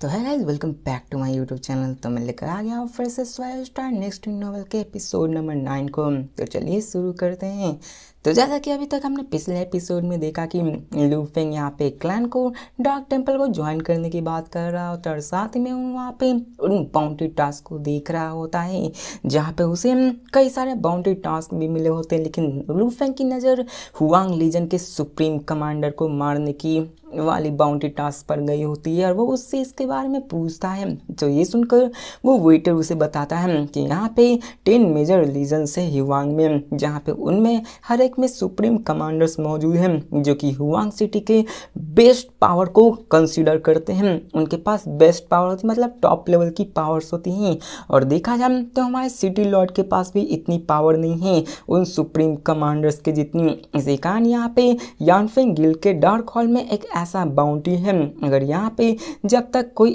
तो है guys, welcome back to my YouTube channel. तो मैं लेकर आ गया हूँ फिर से स्वैग स्टार नेक्स्ट नॉवल के एपिसोड नंबर 9 को। तो चलिए शुरू करते हैं। तो जैसा कि अभी तक हमने पिछले एपिसोड में देखा कि लू फेंग यहाँ पे क्लैन को डार्क टेम्पल को ज्वाइन करने की बात कर रहा होता है और साथ में वहाँ पे उन बाउंड्री टास्क को देख रहा होता है जहाँ पे उसे कई सारे बाउंड्री टास्क भी मिले होते हैं। लेकिन लू फेंग की नज़र हुआंग लीजन के सुप्रीम कमांडर को मारने की वाली बाउंड्री टास्क पर गई होती है और वो उससे इसके बारे में पूछता है। तो ये सुनकर वो वेटर उसे बताता है कि यहाँ पे 10 मेजर रीजन्स है हुआंग में, जहाँ पे उनमें हर एक में सुप्रीम कमांडर्स मौजूद हैं जो कि हुआंग सिटी के बेस्ट पावर को कंसीडर करते हैं। उनके पास बेस्ट पावर होती मतलब टॉप लेवल की पावर्स होती हैं। और देखा जाए तो हमारे सिटी लॉर्ड के पास भी इतनी पावर नहीं है उन सुप्रीम कमांडर्स के जितनी। इसी कारण यहाँ पे यानफेंग गिल्ड के डार्क हॉल में एक ऐसा बाउंड्री है, अगर यहाँ पे जब तक कोई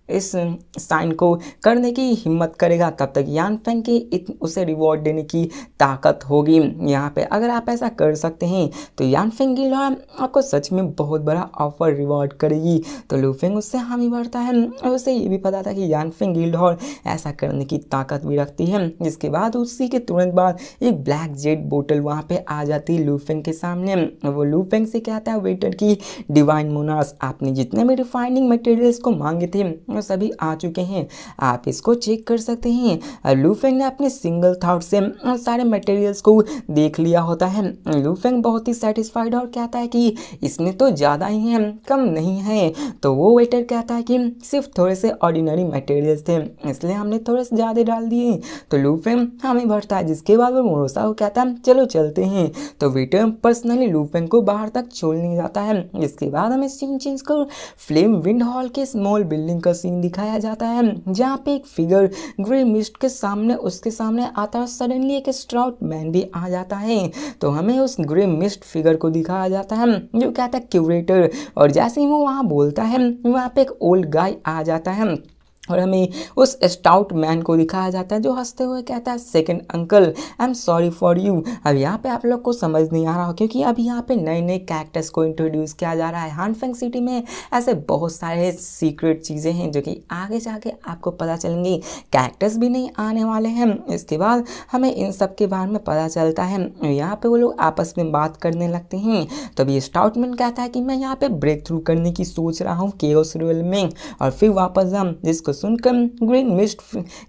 इस साइन को करने की हिम्मत करेगा तब तक यानफेंग की उसे रिवॉर्ड देने की ताकत होगी। यहाँ पे अगर आप ऐसा कर सकते हैं तो यानफेंग गिल्ड आपको सच में बहुत बड़ा ऑफर रिवॉर्ड करेगी। तो लू फेंग उससे हामी भरता है और उसे ये भी पता था कि यानफेंग गिल्ड हॉल ऐसा करने की ताकत भी रखती है। जिसके बाद उसी के तुरंत बाद एक ब्लैक जेट बोतल वहाँ पे आ जाती है लू फेंग के सामने। वो लू फेंग से कहता है वेटर की डिवाइन मोनार्स, आपने जितने भी रिफाइनिंग मटेरियल्स को मांगे थे वो सभी आ चुके हैं, आप इसको चेक कर सकते हैं। लू फेंग ने अपने सिंगल थॉट से सारे मटेरियल्स को देख लिया होता है। लू फेंग बहुत ही सेटिस्फाइड और कहता है कि इसमें तो ज़्यादा ही है, कम नहीं है। तो वो वेटर कहता है कि सिर्फ थोड़े से ऑर्डिनरी मटेरियल्स थे इसलिए हमने थोड़े से ज़्यादा डाल दिए। तो लू फेंग हमें भरता है, जिसके बाद वो मोरोसा को कहता है चलो चलते हैं। तो वेटर पर्सनली लू फेंग को बाहर तक छोड़ने जाता है। इसके बाद हमें सीन चेंज कर फ्लेम विंड हॉल के स्मॉल बिल्डिंग का सीन दिखाया जाता है जहाँ पे एक फिगर ग्रे मिस्ट के सामने उसके सामने आता है। सडनली एक स्ट्राउट मैन भी आ जाता है। तो हमें उस ग्रे मिस्ट फिगर को दिखाया जाता है जो कहता है क्यूरेटर, और जैसे ही वो वहाँ बोलता है वहाँ पे एक ओल्ड गाय आ जाता है और हमें उस स्टाउट मैन को दिखाया जाता है जो हंसते हुए कहता है second uncle, I am sorry for you. अब यहाँ पे आप लोग को समझ नहीं आ रहा हो क्योंकि अभी यहाँ पे नए नए कैरेक्टर्स को इंट्रोड्यूस किया जा रहा है। हानफेंग सिटी में ऐसे बहुत सारे सीक्रेट चीज़ें हैं जो कि आगे जाके आपको पता चलेंगी। कैरेक्टर्स भी नहीं आने वाले हैं। इसके बाद हमें इन सब के बारे में पता चलता है। यहाँ पे वो लोग आपस में बात करने लगते हैं। तो अभी स्टाउट मैन कहता है कि मैं यहाँ पे ब्रेक थ्रू करने की सोच रहा हूँ केओस रियल में, और फिर वापस हम जिसको सुनकर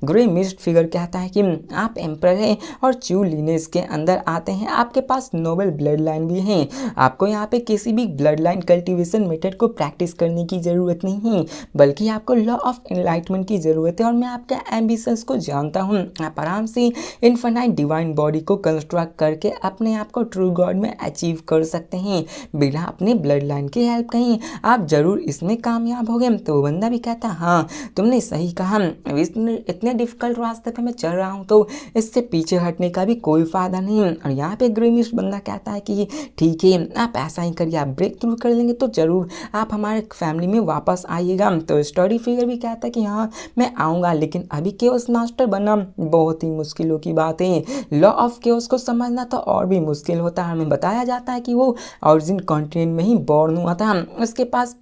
ग्रे मिस्ट फिगर कहता है कि आप एम्पर हैं और चू लिनेज के अंदर आते हैं, आपके पास नोबल ब्लड लाइन भी है, आपको यहाँ पे किसी भी ब्लड लाइन कल्टिवेशन मेथड को प्रैक्टिस करने की ज़रूरत नहीं है बल्कि आपको लॉ ऑफ एनलाइटमेंट की ज़रूरत है। और मैं आपके एम्बिशंस को जानता हूँ, आप आराम से इन्फिनाइट डिवाइन बॉडी को कंस्ट्रक्ट करके अपने आप को ट्रू गॉड में अचीव कर सकते हैं बिना अपने ब्लड लाइन की हेल्प कहीं, आप ज़रूर इसमें कामयाब हो गए। तो वो बंदा भी कहता है हाँ तुमने सही कहा, इतने डिफिकल्ट रास्ते पे मैं चल रहा हूँ तो इससे पीछे हटने का भी कोई फायदा नहीं। और यहाँ पे ग्रेमिस्ट बंदा कहता है कि ठीक है आप ऐसा ही करिए, आप ब्रेक थ्रू कर लेंगे तो ज़रूर आप हमारे फैमिली में वापस आइएगा। तो स्टोरी फिगर भी कहता है कि हाँ मैं आऊँगा, लेकिन अभी केओस मास्टर बनना बहुत ही मुश्किलों की बात है। लॉ ऑफ केओस को समझना तो और भी मुश्किल होता है। हमें बताया जाता है कि वो ऑरिजिन कॉन्टिनेंट में ही बॉर्न हुआ था, उसके पास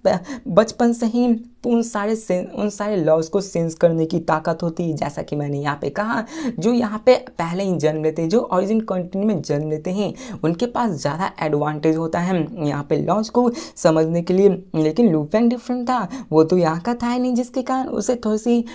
बचपन से ही उन सारे लॉज को सेंस करने की ताकत होती है, जैसा कि मैंने यहाँ पे कहा। जो यहाँ पे पहले ही जन्म लेते हैं, जो ओरिजिन कंट्री में जन्म लेते हैं, उनके पास ज़्यादा एडवांटेज होता है यहाँ पे लॉज को समझने के लिए। लेकिन लू फेंग डिफरेंट था, वो तो यहाँ का था ही नहीं, जिसके कारण उसे थोड़ी सी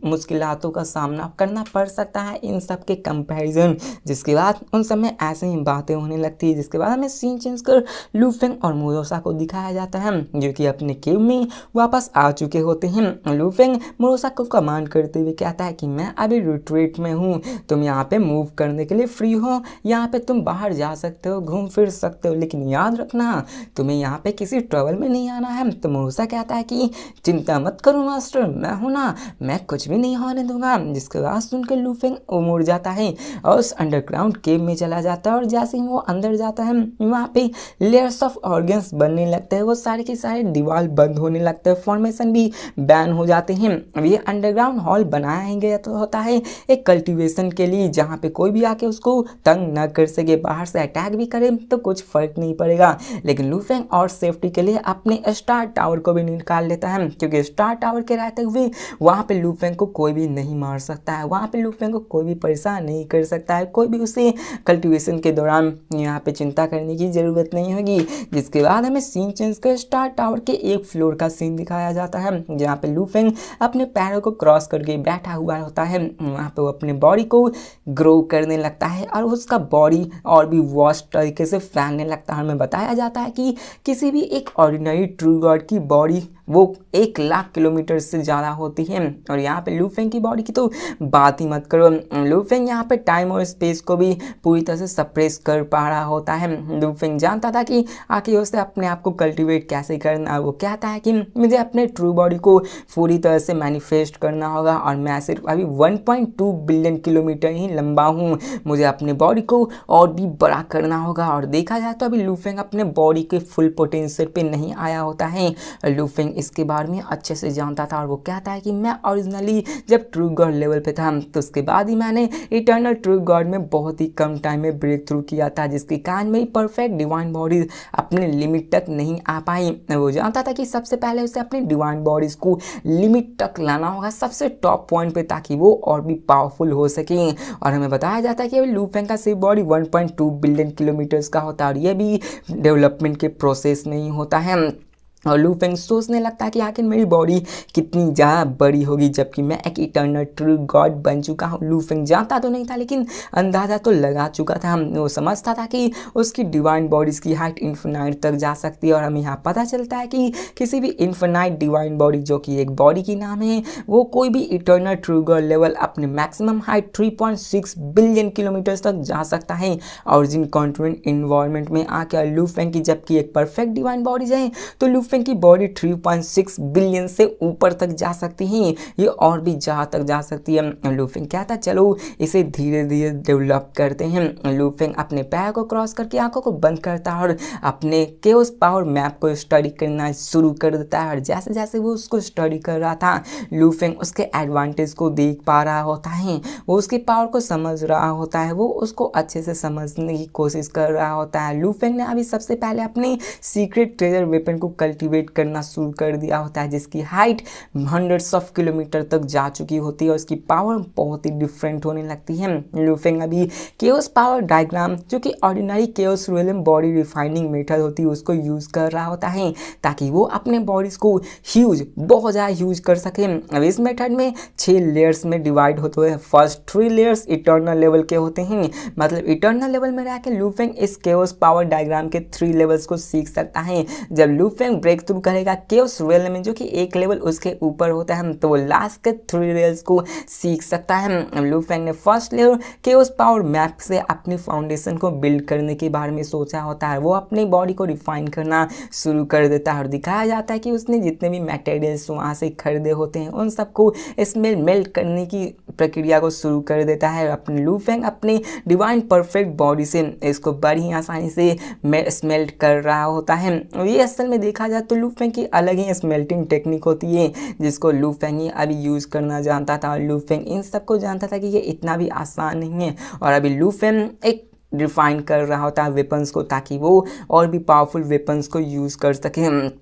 मुश्किलातों का सामना करना पड़ सकता है इन सब के कंपेरिजन। जिसके बाद उन सब में ऐसे ही बातें होने लगती है। जिसके बाद हमें सीन चेंज कर लू फेंग और मोरोसा को दिखाया जाता है जो कि अपने केव में वापस आ चुके होते हैं। लू फेंग मोरोसा को कमांड करते हुए कहता है कि मैं अभी रिट्रीट में हूँ, तुम यहाँ पे मूव करने के लिए फ्री हो, यहाँ पे तुम बाहर जा सकते हो, घूम फिर सकते हो, लेकिन याद रखना तुम्हें यहाँ पे किसी ट्रबल में नहीं आना है। तो मोरोसा कहता है कि चिंता मत करो मास्टर, मैं हूँ ना, मैं कुछ भी नहीं होने दूंगा। जिसके बाद सुनकर लू फेंग मुड़ जाता है और उस अंडरग्राउंड केव में चला जाता है। और जैसे ही वो अंदर जाता है वहाँ पे लेयर्स ऑफ ऑर्गन्स बनने लगते हैं, वो सारे के सारे दीवार बंद होने लगता है फॉर्मेशन भी बैन हो जाते हैं। अब ये अंडरग्राउंड हॉल बनाया ही गया तो होता है एक कल्टीवेशन के लिए, जहाँ पे कोई भी आके उसको तंग न कर सके, बाहर से अटैक भी करे तो कुछ फर्क नहीं पड़ेगा। लेकिन लू फेंग और सेफ्टी के लिए अपने स्टार टावर को भी निकाल लेता है, क्योंकि स्टार टावर के रहते हुए वहाँ पे लू फेंग को कोई भी नहीं मार सकता है, वहाँ पे लू फेंग को कोई भी परेशान नहीं कर सकता है, कोई भी उसे कल्टीवेशन के दौरान यहाँ पे चिंता करने की ज़रूरत नहीं होगी। जिसके बाद हमें सीन चेंज कर स्टार टावर के एक फ्लोर का सीन दिखाया जाता है, जहाँ पे लू फेंग अपने पैरों को क्रॉस करके बैठा हुआ होता है। वहाँ पे वो अपने बॉडी को ग्रो करने लगता है और उसका बॉडी और भी वॉस्ट तरीके से फैलने लगता है। हमें बताया जाता है कि किसी भी एक ऑर्डिनरी ट्रू गॉड की बॉडी वो 1,00,000 किलोमीटर से ज़्यादा होती है, और यहाँ पे लू फेंग की बॉडी की तो बात ही मत करो। लू फेंग यहाँ पे टाइम और स्पेस को भी पूरी तरह से सप्रेस कर पा रहा होता है। लू फेंग जानता था कि आखिर उसे अपने आप को कल्टीवेट कैसे करना। वो कहता है कि मुझे अपने ट्रू बॉडी को पूरी तरह से मैनिफेस्ट करना होगा, और मैं सिर्फ अभी 1.2 बिलियन किलोमीटर ही लंबा हूँ, मुझे अपने बॉडी को और भी बड़ा करना होगा। और देखा जाए तो अभी लू फेंग अपने बॉडी के फुल पोटेंशियल पे नहीं आया होता है। लू फेंग इसके बारे में अच्छे से जानता था, और वो कहता है कि मैं ओरिजिनली जब ट्रू गॉड लेवल पे था तो उसके बाद ही मैंने इटर्नल ट्रू गॉड में बहुत ही कम टाइम में ब्रेक थ्रू किया था, जिसके कारण मेरी परफेक्ट डिवाइन बॉडीज अपने लिमिट तक नहीं आ पाई। वो जानता था कि सबसे पहले उसे अपनी डिवाइन बॉडीज को लिमिट तक लाना होगा, सबसे टॉप पॉइंट पे, ताकि वो और भी पावरफुल हो सके। और हमें बताया जाता है कि लू फेंग का सिर्फ बॉडी 1.2 बिलियन किलोमीटर्स का होता है, और ये भी डेवलपमेंट के प्रोसेस में ही होता है। और लू फेंग सोचने लगता है कि आखिर मेरी बॉडी कितनी ज़्यादा बड़ी होगी, जबकि मैं एक इटर्नल ट्रू गॉड बन चुका हूँ। लू फेंग जानता तो नहीं था, लेकिन अंदाज़ा तो लगा चुका था। वो समझता था कि उसकी डिवाइन बॉडीज़ की हाइट इन्फिनाइट तक जा सकती है। और हमें यहाँ पता चलता है कि किसी भी इन्फिनाइट डिवाइन बॉडी, जो कि एक बॉडी की नाम है, वो कोई भी इटर्नल ट्रू गॉड लेवल अपने मैक्सिमम हाइट 3.6 बिलियन किलोमीटर्स तक जा सकता है। और जिन कॉन्टिनेंट इन्वायरमेंट में आकर लू फेंग की जबकि एक परफेक्ट डिवाइन बॉडीज है, तो लू फेंग की बॉडी 3.6 बिलियन से ऊपर तक जा सकती है, ये और भी जहाँ तक जा सकती है। लू फेंग कहता चलो इसे धीरे धीरे डेवलप करते हैं। लू फेंग अपने पैर को क्रॉस करके आंखों को बंद करता है और अपने केओस पावर मैप को स्टडी करना शुरू कर देता है। और जैसे जैसे वो उसको स्टडी कर रहा था, लू फेंग उसके एडवांटेज को देख पा रहा होता है, वो उसकी पावर को समझ रहा होता है, वो उसको अच्छे से समझने की कोशिश कर रहा होता है। लू फेंग ने अभी सबसे पहले अपने सीक्रेट ट्रेजर वेपन को कल्टीवेट करना शुरू कर दिया होता है, जिसकी हाइट हंड्रेड्स ऑफ किलोमीटर तक जा चुकी होती है और उसकी पावर बहुत ही डिफरेंट होने लगती है। लू फेंग अभी केओस पावर डायग्राम, जो कि ordinary chaos realm body refining method होती है, उसको यूज कर रहा होता है, ताकि वो अपने बॉडीज को ह्यूज, बहुत ज़्यादा ह्यूज कर सके। अब इस मेथड में 6 लेयर्स में डिवाइड होते हैं। फर्स्ट 3 लेयर्स इटर्नल लेवल के होते हैं, मतलब इटर्नल लेवल में रह के लू फेंग इस केओस पावर डायग्राम के 3 लेवल्स को सीख सकता है। जब लू फेंग ब्रेक थ्रू करेगा केओस रियलम में, जो कि एक लेवल उसके ऊपर होता है, तो वो लास्ट के 3 लेयर्स को सीख सकता है। लू फेंग ने first layer chaos power map से अपनी फाउंडेशन को बिल्ड करने के बारे में सोचा होता है। वो अपनी बॉडी को रिफाइन करना शुरू कर देता है, और दिखाया जाता है कि उसने जितने भी मटेरियल्स वहाँ से खरीदे होते हैं, उन सबको इसमें मेल्ट करने की प्रक्रिया को शुरू कर देता है। अपने लू फेंग अपनी डिवाइन परफेक्ट बॉडी से इसको बड़ी आसानी से स्मेल्ट कर रहा होता है। और ये असल में देखा जाए तो लू फेंग की अलग ही स्मेल्टिंग टेक्निक होती है, जिसको लू फेंग ही अभी यूज़ करना जानता था। और लू फेंग इन सबको जानता था कि ये इतना भी आसान नहीं है, और अभी लू फेंग एक रिफाइन कर रहा होता है वेपन्स को, ताकि वो और भी पावरफुल वेपन्स को यूज़ कर सके।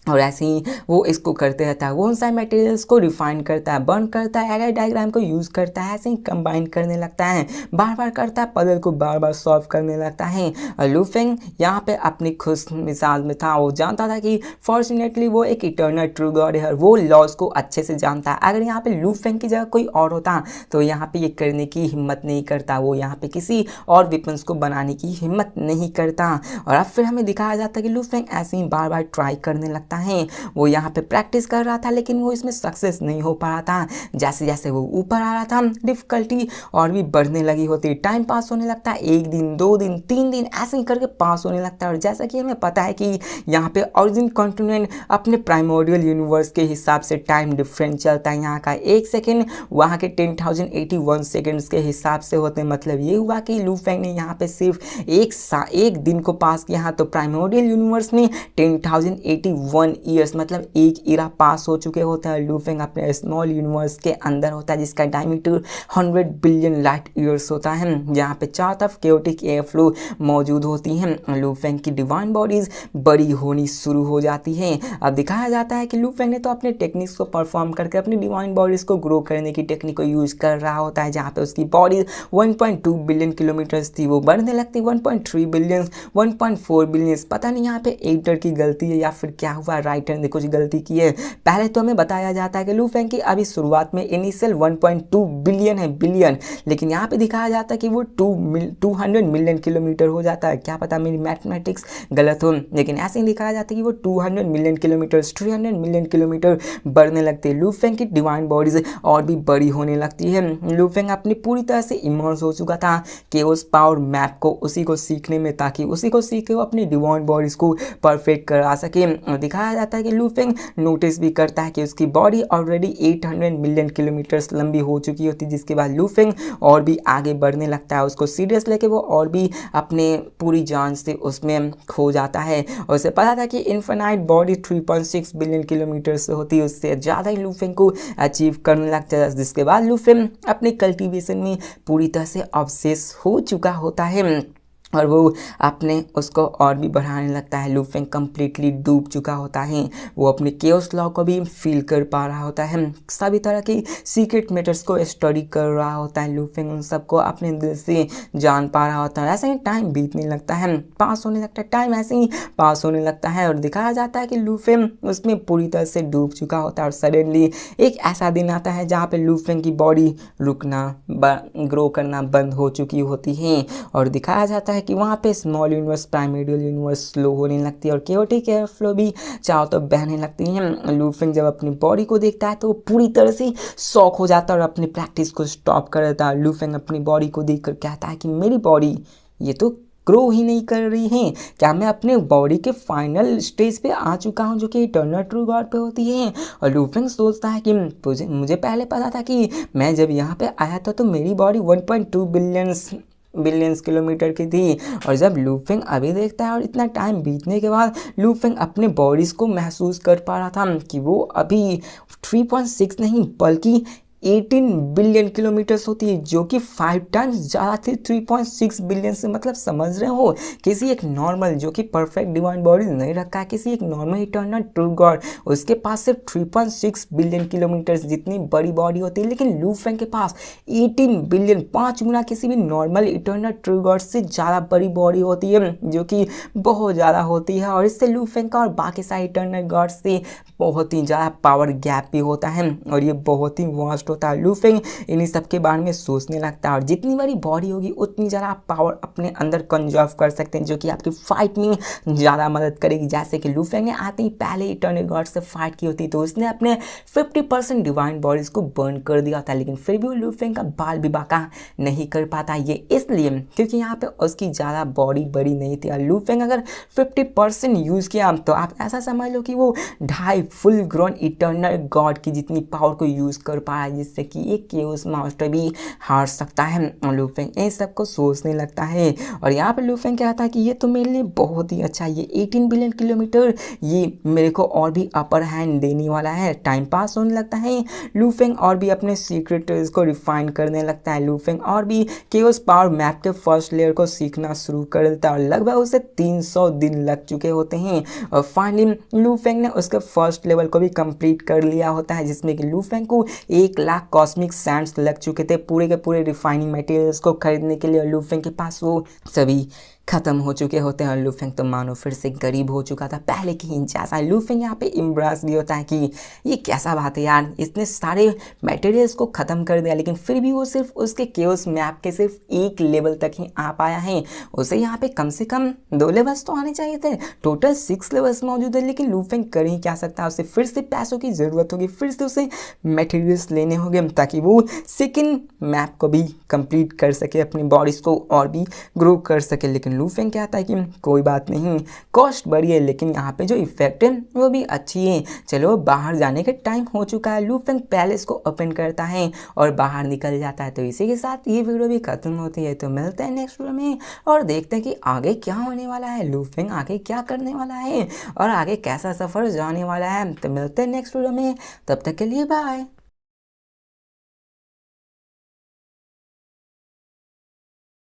और ऐसे ही वो इसको करते रहता है, वो उन सारे मटेरियल्स को रिफाइन करता है, बर्न करता है, एरर डायग्राम को यूज़ करता है, ऐसे ही कंबाइन करने लगता है, बार बार करता है, पजल को बार बार सॉल्व करने लगता है। और लू फेंग यहाँ पे अपनी खुश मिजाज में था। वो जानता था कि फॉर्चुनेटली वो एक इटर्नल ट्रू गॉड है, वो लॉज को अच्छे से जानता है। अगर यहाँ पे लू फेंग की जगह कोई और होता तो यहाँ पे ये करने की हिम्मत नहीं करता, वो यहाँ पे किसी और वेपन्स को बनाने की हिम्मत नहीं करता। और अब फिर हमें दिखाया जाता है कि लू फेंग ऐसे ही बार बार ट्राई करने लगता है। वो यहाँ पे प्रैक्टिस कर रहा था, लेकिन वो इसमें सक्सेस नहीं हो पा रहा था। जैसे जैसे वो ऊपर आ रहा था, डिफिकल्टी और भी बढ़ने लगी होती, टाइम पास होने लगता है, 1 दिन 2 दिन 3 दिन ऐसे ही करके पास होने लगता है। और जैसा कि हमें पता है कि यहाँ पे ओरिजिन कॉन्टिनेंट अपने प्राइमोरियल यूनिवर्स के हिसाब से टाइम डिफरेंट चलता है। यहाँ का 1 सेकेंड वहाँ के 10,081 सेकेंड्स के हिसाब से होते हैं। मतलब ये हुआ कि लू फेंग ने यहाँ पे सिर्फ एक दिन को पास किया, तो प्राइमोरियल यूनिवर्स में 10,081 1 ईयर्स मतलब एक इरा पास हो चुके होते हैं। लू फेंग अपने स्मॉल यूनिवर्स के अंदर होता है जिसका डायमीटर 100 बिलियन लाइट ईयर्स होता है, जहाँ पे चारों तरफ केओटिक एयर फ्लो मौजूद होती हैं। लू फेंग की डिवाइन बॉडीज बड़ी होनी शुरू हो जाती है। अब दिखाया जाता है कि लू फेंग ने तो अपने टेक्निक्स को परफॉर्म करके अपनी डिवाइन बॉडीज को ग्रो करने की टेक्निक को यूज कर रहा होता है, जहाँ पे उसकी बॉडी 1.2 बिलियन किलोमीटर्स थी, वो बढ़ने लगती 1.3 बिलियन, 1.4 बिलियन। पता नहीं यहाँ पे एडिटर की गलती है या फिर क्या हुआ, राइटर ने कुछ गलती की है। पहले तो हमें बताया जाता है कि लू फेंग की अभी शुरुआत में इनिशियल 1.2 बिलियन है, बिलियन, लेकिन यहाँ पे दिखाया जाता है कि वो 200 मिलियन किलोमीटर हो जाता है। क्या पता मेरी मैथमेटिक्स गलत हो, लेकिन ऐसे ही दिखाया जाता है कि वो 200 मिलियन किलोमीटर, 300 मिलियन किलोमीटर बढ़ने लगते हैं। लू फेंग की डिवाइन बॉडीज और भी बड़ी होने लगती है। लू फेंग अपनी पूरी तरह से इमर्स हो चुका था केओस पावर मैप को, उसी को सीखने में, ताकि उसी को सीख के वो अपनी डिवाइन बॉडीज को परफेक्ट करा सके। दिखाया जाता है कि लू फेंग नोटिस भी करता है कि उसकी बॉडी ऑलरेडी 800 मिलियन किलोमीटर्स लंबी हो चुकी होती है, जिसके बाद लू फेंग और भी आगे बढ़ने लगता है। उसको सीरियस लेके वो और भी अपने पूरी जान से उसमें खो जाता है, और उसे पता था कि इन्फिनाइट बॉडी 3.6 बिलियन किलोमीटर से होती है, उससे ज़्यादा ही लू फेंग को अचीव करने लगता है। जिसके बाद लू फेंग अपने कल्टीवेशन में पूरी तरह से ऑब्सेस हो चुका होता है और वो अपने उसको और भी बढ़ाने लगता है। लू फेंग कम्प्लीटली डूब चुका होता है, वो अपने केओस लॉ को भी फील कर पा रहा होता है, सभी तरह की सीक्रेट मैटर्स को स्टडी कर रहा होता है। लू फेंग उन सबको अपने दिल से जान पा रहा होता है। ऐसे ही टाइम बीतने लगता है, पास होने लगता है, टाइम ऐसे ही पास होने लगता है, और दिखाया जाता है कि लू फेंग उसमें पूरी तरह से डूब चुका होता है। और सडनली एक ऐसा दिन आता है जहाँ पे लू फेंग की बॉडी रुकना, ग्रो करना बंद हो चुकी होती है, और दिखाया जाता है कि वहाँ पे स्मॉल यूनिवर्स, प्राइमेरियल यूनिवर्स स्लो होने लगती है और केओटिक एयर फ्लो भी चारों तरफ बहने लगती है। लू फेंग जब अपनी बॉडी को देखता है तो वो पूरी तरह से शॉक हो जाता है और अपनी प्रैक्टिस को स्टॉप कर देता है। लू फेंग अपनी बॉडी को देखकर कहता है कि मेरी बॉडी ये तो ग्रो ही नहीं कर रही है, क्या मैं अपने बॉडी के फाइनल स्टेज पे आ चुका हूँ जो कि इटर्नल ट्रू गॉड पे होती है। और लू फेंग सोचता है कि मुझे पहले पता था कि मैं जब यहाँ पे आया था तो मेरी बॉडी 1.2 बिलियंस किलोमीटर की थी, और जब लू फेंग अभी देखता है और इतना टाइम बीतने के बाद लू फेंग अपने बॉडीज़ को महसूस कर पा रहा था कि वो अभी 3.6 नहीं बल्कि 18 बिलियन किलोमीटर्स होती है, जो कि 5 टाइम्स ज़्यादा थी 3.6 बिलियन से। मतलब समझ रहे हो, किसी एक नॉर्मल जो कि परफेक्ट डिवाइन बॉडी नहीं रखा है, किसी एक नॉर्मल इटर्नल ट्रू गॉड, उसके पास सिर्फ 3.6 बिलियन किलोमीटर्स जितनी बड़ी बॉडी होती है, लेकिन लू फेंग के पास 18 बिलियन, 5 गुना किसी भी नॉर्मल इटर्नल ट्रू गॉड से ज़्यादा बड़ी बॉडी होती है, जो कि बहुत ज़्यादा होती है। और इससे लू फेंग का और बाकी सारे इटर्नल गॉड से बहुत ही ज़्यादा पावर गैप भी होता है, और ये बहुत ही वास्ट होता है। लू फेंग इन्हीं सब के बारे में सोचने लगता है, और जितनी बड़ी बॉडी होगी उतनी ज़्यादा आप पावर अपने अंदर कंजर्व कर सकते हैं, जो कि आपकी फाइट में ज़्यादा मदद करेगी। जैसे कि लू फेंग ने आते ही पहले इटर्नल गॉड से फाइट की होती, तो उसने अपने 50% डिवाइन बॉडीज को बर्न कर दिया था, लेकिन फिर भी वो लू फेंग का बाल भी बाका नहीं कर पाता। ये इसलिए क्योंकि यहाँ पे उसकी ज़्यादा बॉडी बड़ी नहीं थी, और लू फेंग अगर 50% यूज़ किया तो आप ऐसा समझ लो कि वो 2.5 फुल ग्रोन इटर्नल गॉड की जितनी पावर को यूज़ कर पाया, जिससे कि एक केओस मास्टर भी हार सकता है। लू फेंग इन सब को सोचने लगता है, और यहाँ पे लू फेंग कहता है कि ये तो मेरे लिए बहुत ही अच्छा है, ये 18 बिलियन किलोमीटर ये मेरे को और भी अपर हैंड देने वाला है। टाइम पास होने लगता है, लू फेंग और भी अपने सीक्रेट्स को रिफाइन करने लगता है। लू फेंग और भी केओस पावर मैप के फर्स्ट लेयर को सीखना शुरू कर देता है, और लगभग उसे 300 दिन लग चुके होते हैं, और फाइनली लू फेंग ने उसके फर्स्ट लेवल को भी कंप्लीट कर लिया होता है, जिसमें कि लू फेंग को 1 लाख कॉस्मिक सैंड्स लग चुके थे पूरे के पूरे रिफाइनिंग मटेरियल्स को खरीदने के लिए, और लू फेंग के पास वो सभी खत्म हो चुके होते हैं, और लू फेंग तो मानो फिर से गरीब हो चुका था पहले की ही जैसा। लू फेंग यहाँ पे इम्ब्रेस भी होता है कि ये कैसा बात है यार, इसने सारे मटेरियल्स को ख़त्म कर दिया, लेकिन फिर भी वो सिर्फ उसके केओस मैप के सिर्फ 1 लेवल तक ही आ पाया है। उसे यहाँ पे कम से कम 2 लेवल्स तो आने चाहिए थे, टोटल 6 लेवल्स मौजूद है, लेकिन लू फेंग कर ही क्या सकता है, उसे फिर से पैसों की ज़रूरत होगी, फिर से उसे मटेरियल्स लेने होंगे ताकि वो सेकेंड मैप को भी कंप्लीट कर सके, अपनी बॉडीज़ को और भी ग्रो कर सके। लेकिन लेकिन लू फेंग कहता है कि कोई बात नहीं, कॉस्ट बढ़ी है लेकिन यहाँ पे जो इफेक्ट है वो भी अच्छी है, चलो बाहर जाने का टाइम हो चुका है। लू फेंग पैलेस को ओपन करता है और बाहर निकल जाता है। तो इसी के साथ ये वीडियो भी खत्म होती है। तो मिलते हैं नेक्स्ट वीडियो में और देखते हैं कि आगे क्या होने वाला है, लू फेंग आगे क्या करने वाला है और आगे कैसा सफ़र जाने वाला है। तो मिलते हैं नेक्स्ट वीडियो में, तब तक के लिए बाय।